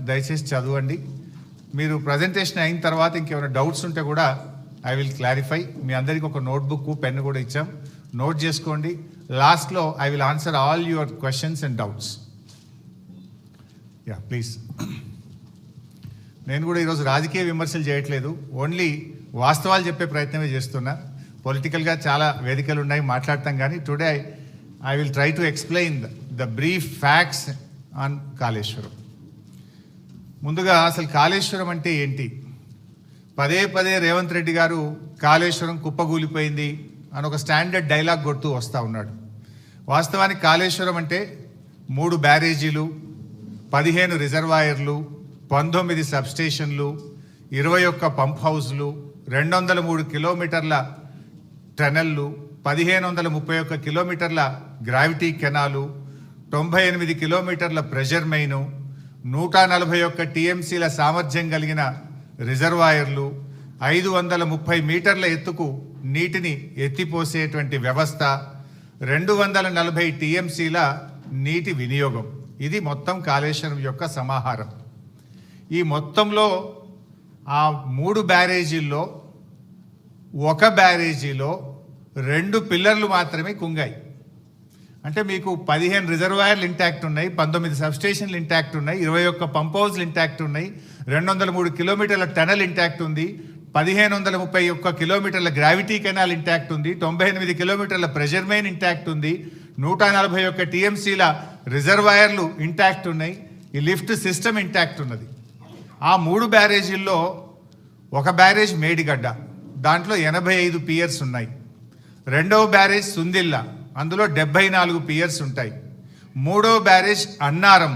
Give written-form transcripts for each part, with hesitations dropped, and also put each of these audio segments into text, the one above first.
దయచేసి చదవండి. మీరు ప్రజెంటేషన్ అయిన తర్వాత ఇంకేమైనా డౌట్స్ ఉంటే కూడా ఐ విల్ క్లారిఫై. మీ అందరికీ ఒక నోట్బుక్ పెన్ కూడా ఇచ్చాం, నోట్ చేసుకోండి. లాస్ట్లో I will answer all your questions and doubts. Yeah please. నేను కూడా ఈరోజు రాజకీయ విమర్శలు చేయట్లేదు, ఓన్లీ వాస్తవాలు చెప్పే ప్రయత్నమే చేస్తున్నా. పొలిటికల్గా చాలా వేదికలు ఉన్నాయి, మాట్లాడతాం, కానీ today I will try to explain the brief facts on Kaleshwaram. ముందుగా అసలు కాళేశ్వరం అంటే ఏంటి? పదే పదే రేవంత్ రెడ్డి గారు కాళేశ్వరం కుప్పగూలిపోయింది అని ఒక స్టాండర్డ్ డైలాగ్ కొడుతూ వస్తూ ఉన్నాడు. వాస్తవానికి కాళేశ్వరం అంటే 3 బ్యారేజీలు, 15 రిజర్వాయర్లు, 19 సబ్స్టేషన్లు, 21 పంప్ హౌస్లు, 203 కిలోమీటర్ల టనెల్లు, 1531 కిలోమీటర్ల గ్రావిటీ కెనాలు, 98 కిలోమీటర్ల ప్రెషర్ మెయిను, 141 టీఎంసీల సామర్థ్యం కలిగిన రిజర్వాయర్లు, 530 మీటర్ల ఎత్తుకు నీటిని ఎత్తిపోసేటువంటి వ్యవస్థ, 240 టీఎంసీల నీటి వినియోగం. ఇది మొత్తం కాళేశ్వరం యొక్క సమాహారం. ఈ మొత్తంలో ఆ 3 బ్యారేజీల్లో 1 బ్యారేజీలో 2 పిల్లర్లు మాత్రమే కుంగాయి. అంటే మీకు 15 రిజర్వాయర్లు ఇంటాక్ట్ ఉన్నాయి, 19 సబ్స్టేషన్లు ఇంటాక్ట్ ఉన్నాయి, 21 పంప్ హౌస్లు ఇంటాక్ట్ ఉన్నాయి, 203 కిలోమీటర్ల టనల్ ఇంటాక్ట్ ఉంది, 1531 కిలోమీటర్ల గ్రావిటీ కెనాల్ ఇంటాక్ట్ ఉంది, 98 కిలోమీటర్ల ప్రెషర్ మెయిన్ ఇంటాక్ట్ ఉంది, 141 టీఎంసీల రిజర్వాయర్లు ఇంటాక్ట్ ఉన్నాయి, ఈ లిఫ్ట్ సిస్టమ్ ఇంటాక్ట్ ఉన్నది. ఆ 3 బ్యారేజీల్లో 1 బ్యారేజ్ మేడిగడ్డ, దాంట్లో 85 పియర్స్ ఉన్నాయి. 2వ బ్యారేజ్ సుందిల్ల, అందులో 74 పియర్స్ ఉంటాయి. 3వ బ్యారేజ్ అన్నారం,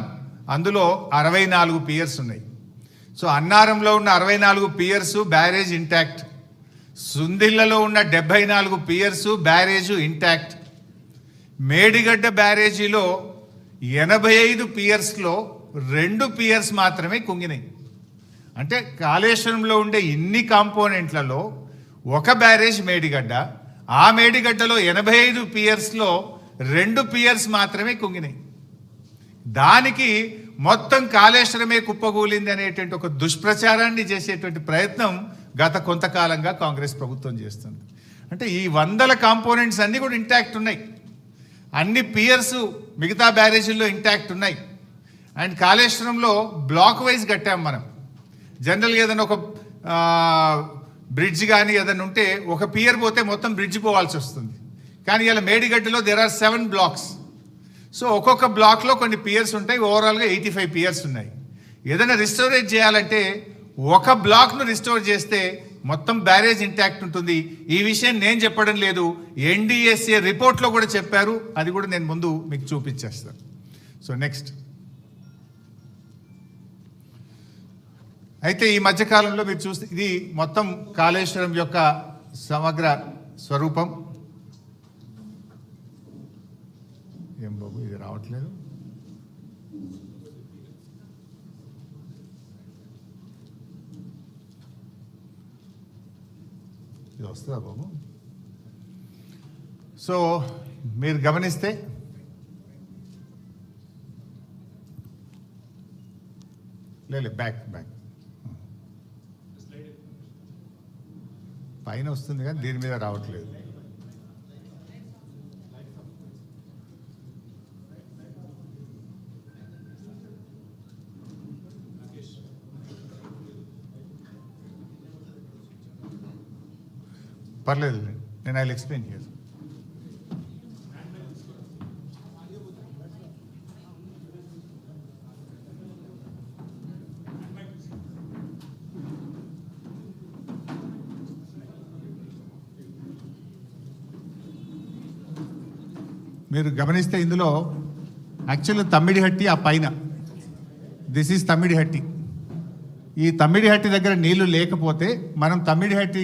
అందులో 64 పియర్స్ ఉన్నాయి. సో అన్నారంలో ఉన్న 64 పియర్స్ బ్యారేజ్ ఇంటాక్ట్, సుందిల్లలో ఉన్న 74 పియర్స్ బ్యారేజ్ ఇంటాక్ట్. మేడిగడ్డ బ్యారేజీలో 85 పియర్స్లో 2 పియర్స్ మాత్రమే కుంగినాయి. అంటే కాళేశ్వరంలో ఉండే ఇన్ని కాంపోనెంట్లలో 1 బ్యారేజ్ మేడిగడ్డ, ఆ మేడిగడ్డలో 85 పియర్స్లో 2 పియర్స్ మాత్రమే కుంగినాయి. దానికి మొత్తం కాళేశ్వరమే కుప్పగూలింది అనేటువంటి ఒక దుష్ప్రచారాన్ని చేసేటువంటి ప్రయత్నం గత కొంతకాలంగా కాంగ్రెస్ ప్రభుత్వం చేస్తుంది. అంటే ఈ 100 కాంపోనెంట్స్ అన్నీ కూడా ఇంటాక్ట్ ఉన్నాయి, అన్ని పియర్స్ మిగతా బ్యారేజీల్లో ఇంటాక్ట్ ఉన్నాయి. అండ్ కాళేశ్వరంలో బ్లాక్ వైజ్ కట్టాం మనం. జనరల్గా ఏదైనా ఒక బ్రిడ్జ్ కానీ ఏదైనా ఉంటే ఒక పియర్ పోతే మొత్తం బ్రిడ్జ్ పోవాల్సి వస్తుంది. కానీ ఇలా మేడిగడ్డలో దేర్ ఆర్ 7 బ్లాక్స్. సో ఒక్కొక్క బ్లాక్లో కొన్ని పియర్స్ ఉంటాయి, ఓవరాల్గా 85 పియర్స్ ఉన్నాయి. ఏదైనా రిస్టోరేజ్ చేయాలంటే 1 బ్లాక్ను రిస్టోర్ చేస్తే మొత్తం బ్యారేజ్ ఇంటాక్ట్ ఉంటుంది. ఈ విషయం నేను చెప్పడం లేదు, ఎన్డీఎస్ఏ రిపోర్ట్లో కూడా చెప్పారు. అది కూడా నేను ముందు మీకు చూపించేస్తాను. సో నెక్స్ట్, అయితే ఈ మధ్యకాలంలో మీరు చూస్తే ఇది మొత్తం కాళేశ్వరం యొక్క సమగ్ర స్వరూపం. ఏం బాబు ఇది రావట్లేదు, ఇది వస్తుందా బాబు? సో మీరు గమనిస్తే లేదు, బ్యాక్ పైన వస్తుంది కానీ దీని మీద రావట్లేదు. పర్లేదు, నేను ఐ విల్ ఎక్స్ప్లెయిన్ హియర్. మీరు గమనిస్తే ఇందులో యాక్చువల్గా తమ్మిడిహట్టి ఆ పైన, దిస్ ఈజ్ తమ్మిడిహట్టి. ఈ తమ్మిడిహట్టి దగ్గర నీళ్లు లేకపోతే మనం తమ్మిడిహట్టి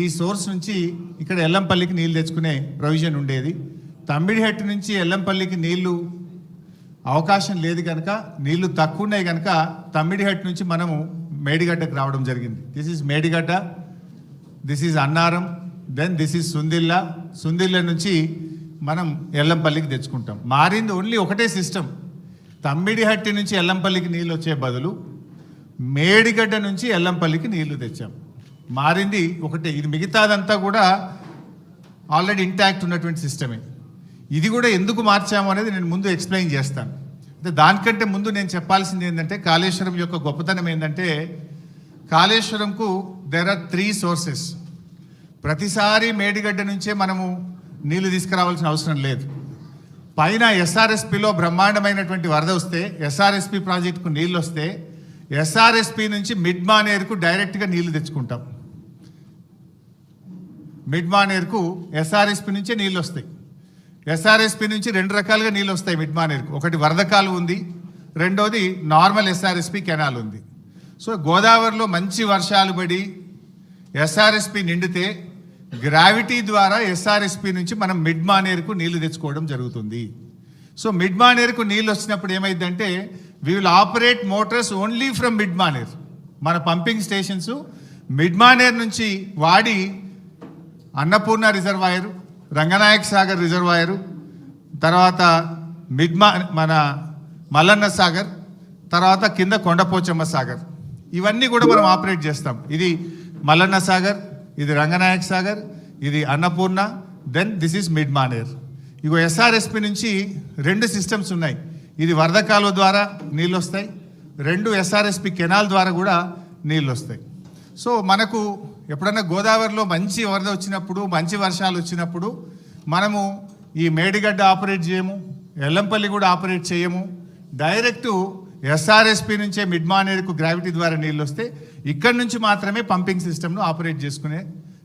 ఈ సోర్స్ నుంచి ఇక్కడ ఎల్లంపల్లికి నీళ్ళు తెచ్చుకునే ప్రొవిజన్ ఉండేది. తమ్మిడిహట్టి నుంచి ఎల్లంపల్లికి నీళ్లు అవకాశం లేదు కనుక, నీళ్లు తక్కువ ఉన్నాయి కనుక తమ్మిడిహట్టి నుంచి మనము మేడిగడ్డకు రావడం జరిగింది. This is Medigadda, this is Annaram, then this is Sundilla. Sundilla నుంచి మనం ఎల్లంపల్లికి తెచ్చుకుంటాం. మారింది ఓన్లీ ఒకటే సిస్టమ్. తమ్మిడిహట్టి నుంచి ఎల్లంపల్లికి నీళ్ళు వచ్చే బదులు మేడిగడ్డ నుంచి ఎల్లంపల్లికి నీళ్లు తెచ్చాం. మారింది ఒకటే, ఇది మిగతాదంతా కూడా ఆల్రెడీ ఇంటాక్ట్ ఉన్నటువంటి సిస్టమే. ఇది కూడా ఎందుకు మార్చాము అనేది నేను ముందు ఎక్స్ప్లెయిన్ చేస్తాను. అంటే దానికంటే ముందు నేను చెప్పాల్సింది ఏంటంటే, కాళేశ్వరం యొక్క గొప్పతనం ఏంటంటే, కాళేశ్వరంకు దేర్ ఆర్ 3 సోర్సెస్. ప్రతిసారి మేడిగడ్డ నుంచే మనము నీళ్లు తీసుకురావాల్సిన అవసరం లేదు. పైన ఎస్ఆర్ఎస్పిలో బ్రహ్మాండమైనటువంటి వరద వస్తే, ఎస్ఆర్ఎస్పి ప్రాజెక్టుకు నీళ్ళు వస్తే, ఎస్ఆర్ఎస్పి నుంచి మిడ్ మానేరుకు డైరెక్ట్గా నీళ్లు తెచ్చుకుంటాం. మిడ్ మానేరుకు ఎస్ఆర్ఎస్పి నుంచే నీళ్ళు వస్తాయి. ఎస్ఆర్ఎస్పి నుంచి 2 రకాలుగా నీళ్ళు వస్తాయి మిడ్ మానేరుకు. ఒకటి వరద కాలువ ఉంది, రెండోది నార్మల్ ఎస్ఆర్ఎస్పి కెనాల్ ఉంది. సో గోదావరిలో మంచి వర్షాలు పడి ఎస్ఆర్ఎస్పి నిండితే గ్రావిటీ ద్వారా ఎస్ఆర్ఎస్పి నుంచి మనం మిడ్ మానేరుకు నీళ్లు తెచ్చుకోవడం జరుగుతుంది. సో మిడ్ మానేరుకు నీళ్ళు వచ్చినప్పుడు ఏమైందంటే, we will operate Motors only from mid Maner. మన పంపింగ్ స్టేషన్స్ మిడ్ మానేర్ నుంచి వాడి అన్నపూర్ణ రిజర్వాయరు, రంగనాయక సాగర్ రిజర్వాయరు, తర్వాత మన మల్లన్న సాగర్, తర్వాత కింద కొండపోచమ్మ సాగర్, ఇవన్నీ కూడా మనం ఆపరేట్ చేస్తాం. ఇది మల్లన్న సాగర్, ఇది రంగనాయక సాగర్, ఇది Annapurna, then this is mid Manair. ఇగో ఎస్ఆర్ఎస్పి నుంచి 2 సిస్టమ్స్ ఉన్నాయి. ఇది వరద కాలువ ద్వారా నీళ్ళు వస్తాయి, 2 ఎస్ఆర్ఎస్పి కెనాల్ ద్వారా కూడా నీళ్ళు వస్తాయి. సో మనకు ఎప్పుడన్నా గోదావరిలో మంచి వరద వచ్చినప్పుడు, మంచి వర్షాలు వచ్చినప్పుడు మనము ఈ మేడిగడ్డ ఆపరేట్ చేయము, ఎల్లంపల్లి కూడా ఆపరేట్ చేయము. డైరెక్టు ఎస్ఆర్ఎస్పి నుంచే మిడ్ మానేరుకు గ్రావిటీ ద్వారా నీళ్ళు వస్తే ఇక్కడి నుంచి మాత్రమే పంపింగ్ సిస్టమ్ను ఆపరేట్ చేసుకునే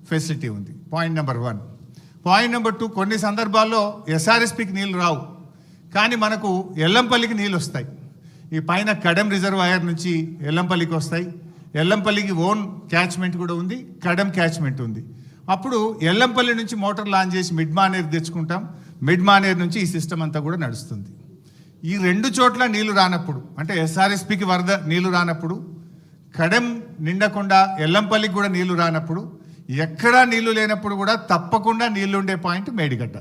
ఫెసిలిటీ ఉంది. Point number 1. పాయింట్ నెంబర్ 2, కొన్ని సందర్భాల్లో ఎస్ఆర్ఎస్పికి నీళ్ళు రావు, కానీ మనకు ఎల్లంపల్లికి నీళ్ళు వస్తాయి. ఈ పైన కడెం రిజర్వాయర్ నుంచి ఎల్లంపల్లికి వస్తాయి. ఎల్లంపల్లికి ఓన్ క్యాచ్మెంట్ కూడా ఉంది, కడెం క్యాచ్మెంట్ ఉంది. అప్పుడు ఎల్లంపల్లి నుంచి మోటార్ లాంచ్ చేసి మిడ్ మానేరు తెచ్చుకుంటాం. మిడ్ మానేరు నుంచి ఈ సిస్టమ్ అంతా కూడా నడుస్తుంది. ఈ 2 చోట్ల నీళ్లు రానప్పుడు, అంటే ఎస్ఆర్ఎస్పికి వరద నీళ్లు రానప్పుడు, కడెం నిండకుండా ఎల్లంపల్లికి కూడా నీళ్లు రానప్పుడు, ఎక్కడా నీళ్లు లేనప్పుడు కూడా తప్పకుండా నీళ్లు ఉండే పాయింట్ మేడిగడ్డ.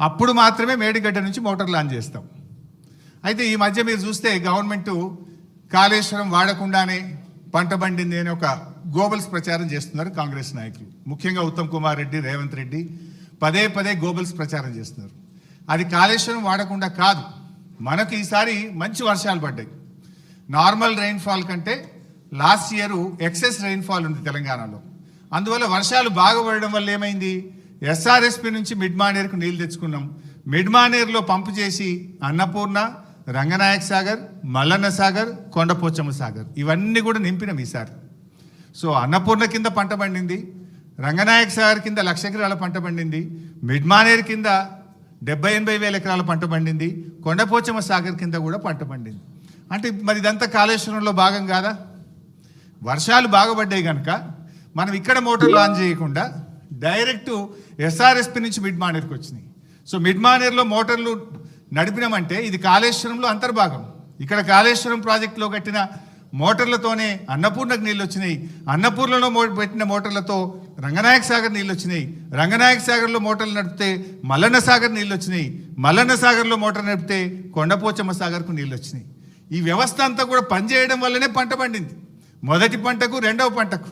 అప్పుడు మాత్రమే మేడిగడ్డ నుంచి మోటార్ లాంచ్ చేస్తాం. అయితే ఈ మధ్య మీరు చూస్తే గవర్నమెంట్ కాళేశ్వరం వాడకుండానే పంట పండింది అని ఒక గోబల్స్ ప్రచారం చేస్తున్నారు కాంగ్రెస్ నాయకులు, ముఖ్యంగా ఉత్తమ్ కుమార్ రెడ్డి, రేవంత్ రెడ్డి పదే గోబల్స్ ప్రచారం చేస్తున్నారు. అది కాళేశ్వరం వాడకుండా కాదు, మనకు ఈసారి మంచి వర్షాలు పడ్డాయి. నార్మల్ రెయిన్ఫాల్ కంటే లాస్ట్ ఇయర్ ఎక్సెస్ రెయిన్ఫాల్ ఉంది తెలంగాణలో. అందువల్ల వర్షాలు బాగా పడడం వల్ల ఏమైంది, ఎస్ఆర్ఎస్పి నుంచి మిడ్ మానేరుకు నీళ్ళు తెచ్చుకున్నాం. మిడ్ మానేరులో పంపు చేసి అన్నపూర్ణ, రంగనాయక సాగర్, మల్లన్న సాగర్, కొండపోచమ్మ సాగర్ ఇవన్నీ కూడా నింపినాం ఈసారి. సో అన్నపూర్ణ కింద పంట పండింది, రంగనాయక సాగర్ కింద 1,00,000 ఎకరాల పంట పండింది, మిడ్ మానేరు కింద 70-80 వేల ఎకరాల పంట పండింది, కొండపోచమ్మ సాగర్ కింద కూడా పంట పండింది. అంటే మరి ఇదంతా కాళేశ్వరంలో భాగం కాదా? వర్షాలు బాగుపడ్డాయి కనుక మనం ఇక్కడ మోటార్ లాంచ్ చేయకుండా డైరెక్ట్ ఎస్ఆర్ఎస్పి నుంచి మిడ్ మానేరుకి వచ్చినాయి. సో మిడ్ మానేరులో మోటార్లు నడిపినామంటే ఇది కాళేశ్వరంలో అంతర్భాగం. ఇక్కడ కాళేశ్వరం ప్రాజెక్టులో కట్టిన మోటార్లతోనే అన్నపూర్ణకు నీళ్ళు వచ్చినాయి, అన్నపూర్ణలో పెట్టిన మోటార్లతో రంగనాయక సాగర్ నీళ్ళు వచ్చినాయి, రంగనాయక సాగర్లో మోటార్లు నడిపితే మల్లన్న సాగర్ నీళ్ళు వచ్చినాయి, మల్లన్న సాగర్లో మోటార్ నడిపితే కొండపోచమ్మ సాగర్కు నీళ్ళు వచ్చినాయి. ఈ వ్యవస్థ అంతా కూడా పనిచేయడం వల్లనే పంట పండింది, మొదటి పంటకు, రెండవ పంటకు.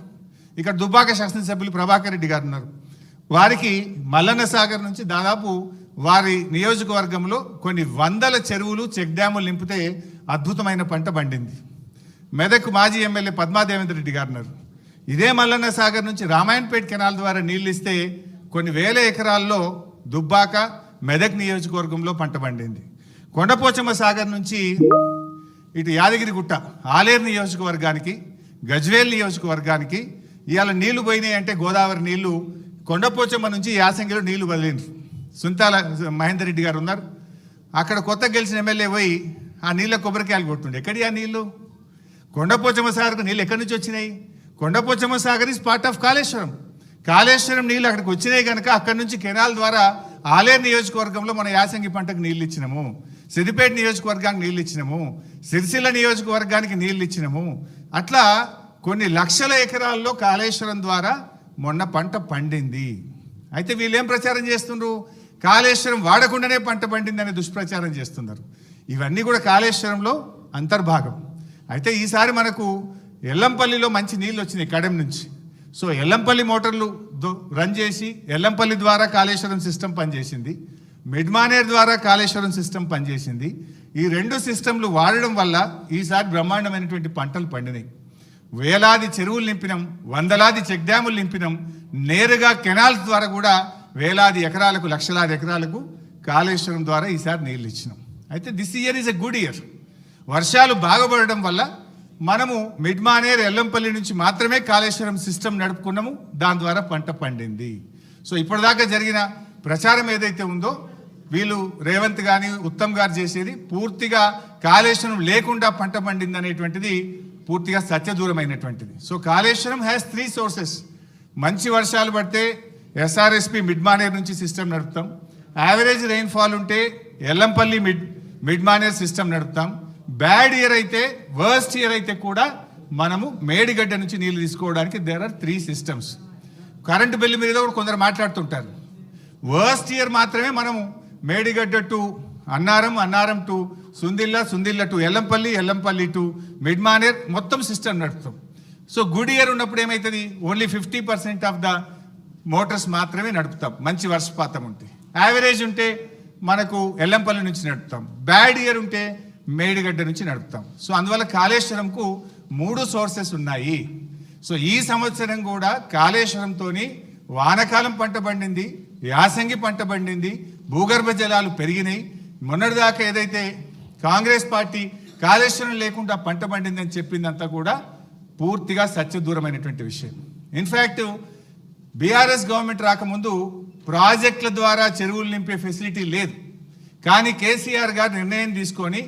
ఇక్కడ దుబ్బాక శాసనసభ్యులు ప్రభాకర్ రెడ్డి గారు ఉన్నారు. వారికి మల్లన్న సాగర్ నుంచి దాదాపు వారి నియోజకవర్గంలో కొన్ని 100 చెరువులు, చెక్ డ్యాములు నింపితే అద్భుతమైన పంట పండింది. మెదక్ మాజీ ఎమ్మెల్యే పద్మాదేవేంద్ర రెడ్డి గారు ఉన్నారు. ఇదే మల్లన్న సాగర్ నుంచి రామాయణపేట కెనాల్ ద్వారా నీళ్ళు ఇస్తే కొన్ని వేల ఎకరాల్లో దుబ్బాక, మెదక్ నియోజకవర్గంలో పంట పండింది. కొండపోచమ్మ సాగర్ నుంచి ఇటు యాదగిరిగుట్ట, ఆలేరు నియోజకవర్గానికి, గజ్వేల్ నియోజకవర్గానికి ఇవాళ నీళ్లు పోయినాయి. అంటే గోదావరి నీళ్లు కొండపోచమ్మ నుంచి యాసంగిలో నీళ్లు వదిలిండ్రు. సుంతాల మహేందర్ రెడ్డి గారు ఉన్నారు. అక్కడ కొత్త గెలిచిన ఎమ్మెల్యే పోయి ఆ నీళ్ళ కొబ్బరికాయలు కొట్టుండే. ఎక్కడి ఆ నీళ్లు? కొండపోచమ్మ సాగర్కు నీళ్ళు ఎక్కడి నుంచి వచ్చినాయి? Kondapochamma Sagar is part of Kaleshwaram. Kaleshwaram నీళ్ళు అక్కడికి వచ్చినాయి కనుక అక్కడి నుంచి కెనాల్ ద్వారా ఆలేరు నియోజకవర్గంలో మన యాసంగి పంటకు నీళ్ళు ఇచ్చినాము, సిద్దిపేట నియోజకవర్గానికి నీళ్ళు ఇచ్చినాము, సిరిసిల్ల నియోజకవర్గానికి నీళ్ళు ఇచ్చినాము. అట్లా కొన్ని లక్షల ఎకరాల్లో కాళేశ్వరం ద్వారా మొన్న పంట పండింది. అయితే వీళ్ళు ఏం ప్రచారం చేస్తున్నారు? కాళేశ్వరం వాడకుండానే పంట పండిందనే దుష్ప్రచారం చేస్తున్నారు. ఇవన్నీ కూడా కాళేశ్వరంలో అంతర్భాగం. అయితే ఈసారి మనకు ఎల్లంపల్లిలో మంచి నీళ్ళు వచ్చినాయి కడెం నుంచి. సో ఎల్లంపల్లి మోటార్లు రన్ చేసి ఎల్లంపల్లి ద్వారా కాళేశ్వరం సిస్టమ్ పనిచేసింది, మిడ్మానేర్ ద్వారా కాళేశ్వరం సిస్టమ్ పనిచేసింది. ఈ రెండు సిస్టంలు వాడడం వల్ల ఈసారి బ్రహ్మాండమైనటువంటి పంటలు పండినాయి. వేలాది చెరువులు నింపినాం, వందలాది చెక్ డ్యాములు నింపినాం, నేరుగా కెనాల్స్ ద్వారా కూడా వేలాది ఎకరాలకు లక్షలాది ఎకరాలకు కాళేశ్వరం ద్వారా ఈసారి నీళ్ళు ఇచ్చినాం. అయితే this year is a good year. వర్షాలు బాగుపడడం వల్ల మనము మిడ్మానేర్ ఎల్లంపల్లి నుంచి మాత్రమే కాళేశ్వరం సిస్టమ్ నడుపుకున్నాము, దాని ద్వారా పంట పండింది. సో ఇప్పటిదాకా జరిగిన ప్రచారం ఏదైతే ఉందో వీళ్ళు రేవంత్ కానీ ఉత్తమ్ గారు చేసేది పూర్తిగా కాళేశ్వరం లేకుండా పంట పండింది అనేటువంటిది పూర్తిగా సత్యదూరమైనటువంటిది. So Kaleshwaram has 3 sources. మంచి వర్షాలు పడితే ఎస్ఆర్ఎస్పి మిడ్మానేర్ నుంచి సిస్టమ్ నడుపుతాం, యావరేజ్ రెయిన్ఫాల్ ఉంటే ఎల్లంపల్లి మిడ్మానేర్ సిస్టమ్ నడుపుతాం, బ్యాడ్ ఇయర్ అయితే వర్స్ట్ ఇయర్ అయితే కూడా మనము మేడిగడ్డ నుంచి నీళ్లు తీసుకోవడానికి there are 3 systems. Current bill మీద కూడా కొందరు మాట్లాడుతుంటారు. వర్స్ట్ ఇయర్ మాత్రమే మనము Medigadda to Annaram, Annaram to Sundilla, Sundilla to Yellampalli, Yellampalli to Mid Manair మొత్తం సిస్టమ్ నడుపుతాం. సో గుడ్ ఇయర్ ఉన్నప్పుడు ఏమవుతుంది, ఓన్లీ 50% ఆఫ్ ద మోటార్స్ మాత్రమే నడుపుతాం మంచి వర్షపాతం ఉంటే. యావరేజ్ ఉంటే మనకు ఎల్లంపల్లి నుంచి నడుపుతాం, బ్యాడ్ ఇయర్ ఉంటే మేడిగడ్డ నుంచి నడుపుతాం. సో అందువల్ల కాళేశ్వరంకు 3 సోర్సెస్ ఉన్నాయి. సో ఈ సంవత్సరం కూడా కాళేశ్వరంతోని వానకాలం పంట పండింది, యాసంగి పంట పండింది, భూగర్భ జలాలు పెరిగినాయి. మొన్నటిదాకా ఏదైతే కాంగ్రెస్ పార్టీ కాళేశ్వరం లేకుండా పంట పండిందని చెప్పిందంతా కూడా పూర్తిగా సత్యదూరమైనటువంటి విషయం. ఇన్ఫ్యాక్ట్ బీఆర్ఎస్ గవర్నమెంట్ రాకముందు ప్రాజెక్టుల ద్వారా చెరువులు నింపే ఫెసిలిటీ లేదు. కానీ కేసీఆర్ గారు నిర్ణయం తీసుకొని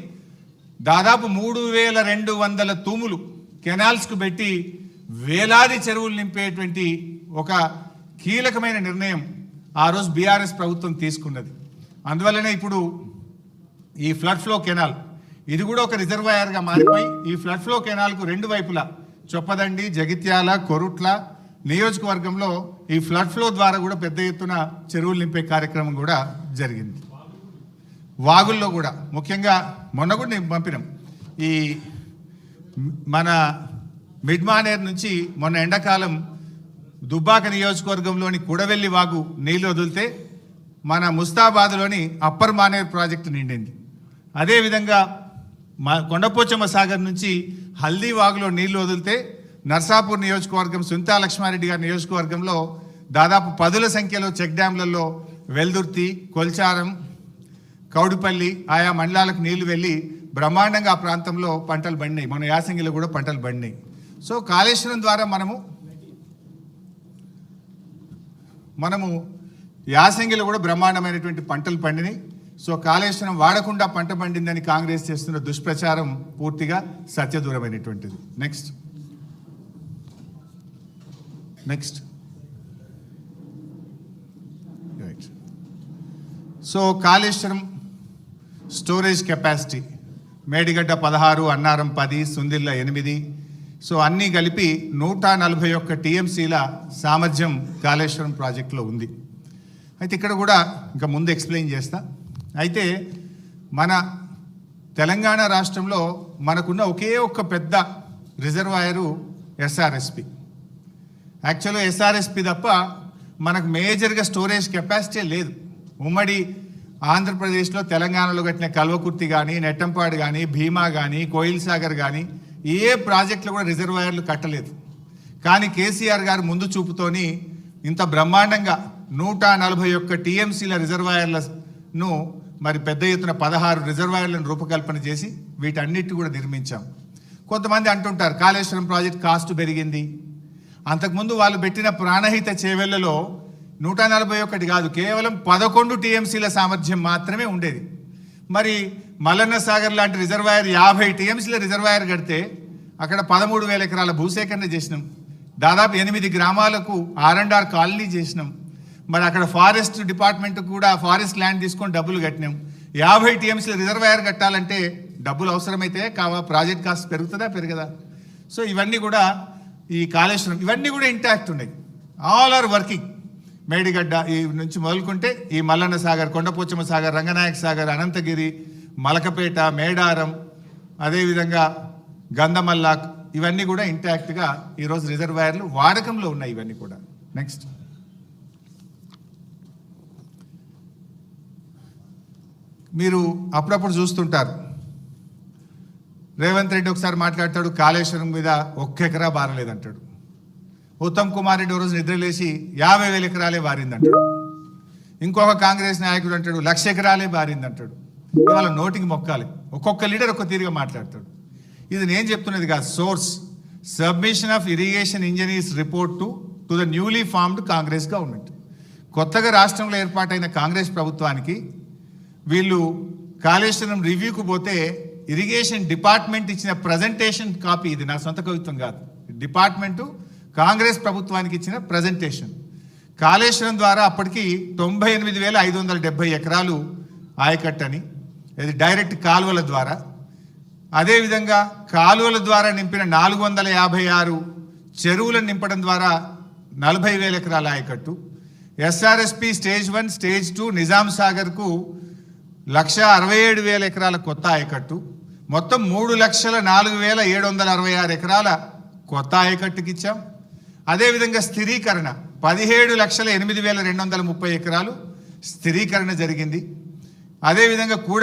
దాదాపు 3200 తూములు కెనాల్స్కు పెట్టి వేలాది చెరువులు నింపేటువంటి ఒక కీలకమైన నిర్ణయం ఆ రోజు బీఆర్ఎస్ ప్రభుత్వం తీసుకున్నది. అందువల్లనే ఇప్పుడు ఈ ఫ్లడ్ ఫ్లో కెనాల్ ఇది కూడా ఒక రిజర్వాయర్గా మారిపోయి ఈ ఫ్లడ్ ఫ్లో కెనాల్కు 2 వైపులా చొప్పదండి, జగిత్యాల, కొరుట్ల నియోజకవర్గంలో ఈ ఫ్లడ్ ఫ్లో ద్వారా కూడా పెద్ద ఎత్తున చెరువులు నింపే కార్యక్రమం కూడా జరిగింది. వాగుల్లో కూడా ముఖ్యంగా మొన్న కూడా నేను పంపినాం. ఈ మన మిడ్మానేర్ నుంచి మొన్న ఎండాకాలం దుబ్బాక నియోజకవర్గంలోని కుడవెల్లి వాగు నీళ్లు వదిలితే మన ముస్తాబాద్లోని అప్పర్ మానేర్ ప్రాజెక్టు నిండింది. అదేవిధంగా మా కొండపోచమ్మ సాగర్ నుంచి హల్దీ వాగులో నీళ్లు వదిలితే నర్సాపూర్ నియోజకవర్గం సుంతా లక్ష్మారెడ్డి గారి నియోజకవర్గంలో దాదాపు 10ల సంఖ్యలో చెక్ డ్యాంలలో వెల్దుర్తి, కొల్చారం, కౌడిపల్లి ఆయా మండలాలకు నీళ్లు వెళ్ళి బ్రహ్మాండంగా ఆ ప్రాంతంలో పంటలు పండినాయి. మన యాసంగిలో కూడా పంటలు పండినాయి. సో కాళేశ్వరం ద్వారా మనము యాసంగిలో కూడా బ్రహ్మాండమైనటువంటి పంటలు పండినాయి. సో కాళేశ్వరం వాడకుండా పంట పండిందని కాంగ్రెస్ చేస్తున్న దుష్ప్రచారం పూర్తిగా సత్యదూరమైనటువంటిది. Next so Kaleshwaram storage capacity Medigadda 16, Annaram 10, Sundilla 8. So అన్నీ కలిపి 141 టీఎంసీల సామర్థ్యం కాళేశ్వరం ప్రాజెక్టులో ఉంది. అయితే ఇక్కడ కూడా ఇంకా ముందు ఎక్స్ప్లెయిన్ చేస్తా. అయితే మన తెలంగాణ రాష్ట్రంలో మనకున్న ఒకే ఒక్క పెద్ద రిజర్వాయరు ఎస్ఆర్ఎస్పి. యాక్చువల్గా ఎస్ఆర్ఎస్పి తప్ప మనకు మేజర్గా స్టోరేజ్ కెపాసిటీ లేదు. ఉమ్మడి ఆంధ్రప్రదేశ్లో తెలంగాణలో కట్టిన కల్వకుర్తి కానీ, నెట్టంపాడు కానీ, భీమా కానీ, కోయిల్ సాగర్ కానీ ఏ ప్రాజెక్టులు కూడా రిజర్వాయర్లు కట్టలేదు. కానీ కేసీఆర్ గారు ముందు చూపుతోని ఇంత బ్రహ్మాండంగా 141 టీఎంసీల రిజర్వాయర్లను మరి పెద్ద ఎత్తున 16 రిజర్వాయర్లను రూపకల్పన చేసి వీటన్నిటి కూడా నిర్మించాం. కొంతమంది అంటుంటారు కాళేశ్వరం ప్రాజెక్ట్ కాస్ట్ పెరిగింది. అంతకుముందు వాళ్ళు పెట్టిన ప్రాణహిత చేవెళ్లలో 141 కాదు, కేవలం 11 టీఎంసీల సామర్థ్యం మాత్రమే ఉండేది. మరి మల్లన్న సాగర్ లాంటి రిజర్వాయర్ 50 టీఎంసీల రిజర్వాయర్ కడితే అక్కడ 13,000 ఎకరాల భూసేకరణ చేసినాం. దాదాపు 8 గ్రామాలకు R&R కాలనీ చేసినాం. మరి అక్కడ ఫారెస్ట్ డిపార్ట్మెంట్ కూడా ఫారెస్ట్ ల్యాండ్ తీసుకొని డబ్బులు కట్టినాం. 50 టీఎంసీల రిజర్వాయర్ కట్టాలంటే డబ్బులు అవసరమైతే ప్రాజెక్ట్ కాస్ట్ పెరుగుతుందా పెరగదా? సో ఇవన్నీ కూడా ఈ కాళేశ్వరం ఇవన్నీ కూడా ఇంటాక్ట్ ఉన్నాయి. All are working. మేడిగడ్డ ఈ నుంచి మొదలుకుంటే ఈ మల్లన్న సాగర్, కొండపోచమ్మ సాగర్, రంగనాయక సాగర్, అనంతగిరి, మలకపేట, మేడారం, అదేవిధంగా గంధమల్లాక్ ఇవన్నీ కూడా ఇంటాక్ట్గా ఈరోజు రిజర్వాయర్లు వాడకంలో ఉన్నాయి. ఇవన్నీ కూడా. నెక్స్ట్, మీరు అప్పుడప్పుడు చూస్తుంటారు, రేవంత్ రెడ్డి ఒకసారి మాట్లాడతాడు, కాళేశ్వరం మీద 1 ఎకరా బారలేదంటాడు. ఉత్తమ్ కుమార్ రెడ్డి రోజు నిద్రలేసి 50,000 ఎకరాలే బారిందంటాడు. ఇంకొక కాంగ్రెస్ నాయకుడు అంటాడు 1,00,000 ఎకరాలే బారిందంటాడు. ఇవాళ నోటికి మొక్కాలి, ఒక్కొక్క లీడర్ ఒక్క తీరుగా మాట్లాడతాడు. ఇది నేను చెప్తున్నది కాదు. Source, submission of irrigation engineers report to the newly formed Congress government. కొత్తగా రాష్ట్రంలో ఏర్పాటైన కాంగ్రెస్ ప్రభుత్వానికి వీళ్ళు కాళేశ్వరం రివ్యూకు పోతే ఇరిగేషన్ డిపార్ట్మెంట్ ఇచ్చిన ప్రజెంటేషన్ కాపీ, ఇది నా సొంత కవిత్వం కాదు, డిపార్ట్మెంటు కాంగ్రెస్ ప్రభుత్వానికి ఇచ్చిన ప్రజెంటేషన్. కాళేశ్వరం ద్వారా అప్పటికి 98,570 ఎకరాలు ఆయకట్టని, ఇది డైరెక్ట్ కాలువల ద్వారా. అదేవిధంగా కాలువల ద్వారా నింపిన 456 చెరువులను నింపడం ద్వారా 40,000 ఎకరాల ఆయకట్టు. ఎస్ఆర్ఎస్పి స్టేజ్ 1, స్టేజ్ 2 నిజాం సాగర్కు 1,67,000 ఎకరాల కొత్త ఆయకట్టు. మొత్తం 3,04,766 ఎకరాల కొత్త ఆయకట్టుకి ఇచ్చాం. అదేవిధంగా స్థిరీకరణ 17,08,230 ఎకరాలు స్థిరీకరణ జరిగింది. అదేవిధంగా